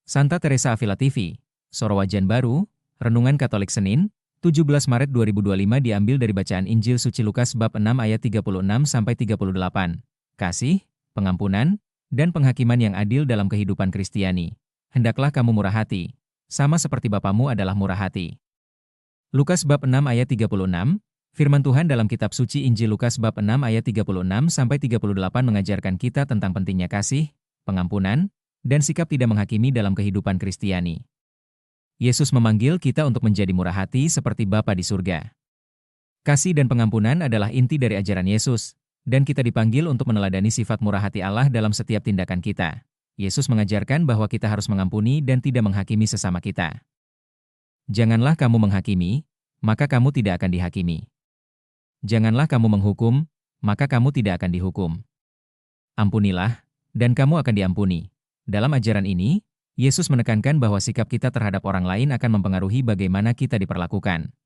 Santa Teresa Avila TV, Sorowajan Baru, Renungan Katolik Senin, 17 Maret 2025 diambil dari bacaan Injil Suci Lukas bab 6 ayat 36-38. Kasih, pengampunan, dan penghakiman yang adil dalam kehidupan Kristiani. Hendaklah kamu murah hati, sama seperti Bapamu adalah murah hati. Lukas bab 6 ayat 36, firman Tuhan dalam kitab suci Injil Lukas bab 6 ayat 36-38 mengajarkan kita tentang pentingnya kasih, pengampunan, dan sikap tidak menghakimi dalam kehidupan Kristiani. Yesus memanggil kita untuk menjadi murah hati seperti Bapa di surga. Kasih dan pengampunan adalah inti dari ajaran Yesus, dan kita dipanggil untuk meneladani sifat murah hati Allah dalam setiap tindakan kita. Yesus mengajarkan bahwa kita harus mengampuni dan tidak menghakimi sesama kita. Janganlah kamu menghakimi, maka kamu tidak akan dihakimi. Janganlah kamu menghukum, maka kamu tidak akan dihukum. Ampunilah, dan kamu akan diampuni. Dalam ajaran ini, Yesus menekankan bahwa sikap kita terhadap orang lain akan mempengaruhi bagaimana kita diperlakukan.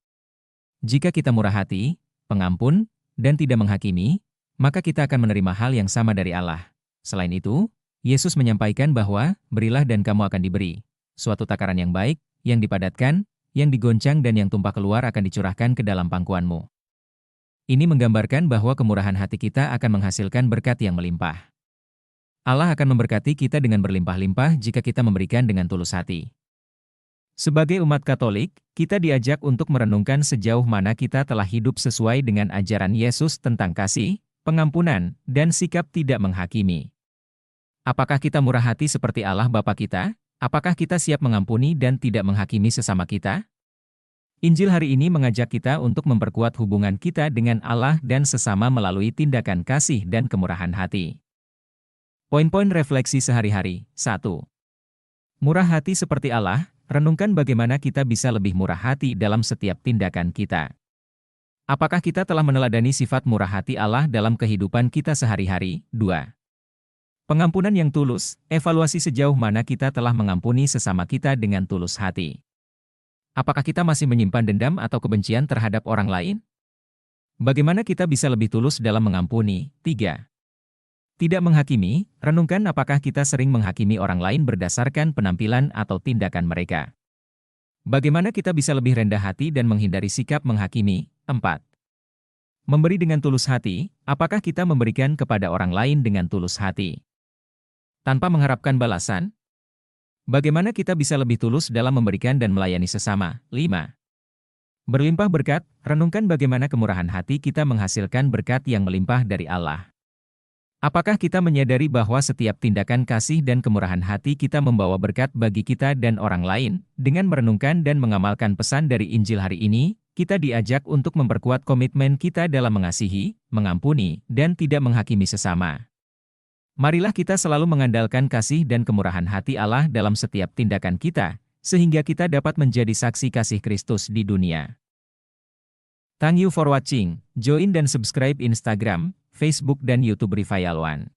Jika kita murah hati, pengampun, dan tidak menghakimi, maka kita akan menerima hal yang sama dari Allah. Selain itu, Yesus menyampaikan bahwa, berilah dan kamu akan diberi. Suatu takaran yang baik, yang dipadatkan, yang digoncang dan yang tumpah keluar akan dicurahkan ke dalam pangkuanmu. Ini menggambarkan bahwa kemurahan hati kita akan menghasilkan berkat yang melimpah. Allah akan memberkati kita dengan berlimpah-limpah jika kita memberikan dengan tulus hati. Sebagai umat Katolik, kita diajak untuk merenungkan sejauh mana kita telah hidup sesuai dengan ajaran Yesus tentang kasih, pengampunan, dan sikap tidak menghakimi. Apakah kita murah hati seperti Allah Bapa kita? Apakah kita siap mengampuni dan tidak menghakimi sesama kita? Injil hari ini mengajak kita untuk memperkuat hubungan kita dengan Allah dan sesama melalui tindakan kasih dan kemurahan hati. Poin-poin refleksi sehari-hari. 1. Murah hati seperti Allah, renungkan bagaimana kita bisa lebih murah hati dalam setiap tindakan kita. Apakah kita telah meneladani sifat murah hati Allah dalam kehidupan kita sehari-hari? 2. Pengampunan yang tulus, evaluasi sejauh mana kita telah mengampuni sesama kita dengan tulus hati. Apakah kita masih menyimpan dendam atau kebencian terhadap orang lain? Bagaimana kita bisa lebih tulus dalam mengampuni? 3. Tidak menghakimi, renungkan apakah kita sering menghakimi orang lain berdasarkan penampilan atau tindakan mereka. Bagaimana kita bisa lebih rendah hati dan menghindari sikap menghakimi? 4. Memberi dengan tulus hati, apakah kita memberikan kepada orang lain dengan tulus hati? Tanpa mengharapkan balasan? Bagaimana kita bisa lebih tulus dalam memberikan dan melayani sesama? 5. Berlimpah berkat, renungkan bagaimana kemurahan hati kita menghasilkan berkat yang melimpah dari Allah. Apakah kita menyadari bahwa setiap tindakan kasih dan kemurahan hati kita membawa berkat bagi kita dan orang lain? Dengan merenungkan dan mengamalkan pesan dari Injil hari ini, kita diajak untuk memperkuat komitmen kita dalam mengasihi, mengampuni, dan tidak menghakimi sesama. Marilah kita selalu mengandalkan kasih dan kemurahan hati Allah dalam setiap tindakan kita, sehingga kita dapat menjadi saksi kasih Kristus di dunia. Thank you for watching. Join dan subscribe Instagram, Facebook dan YouTube Revival One.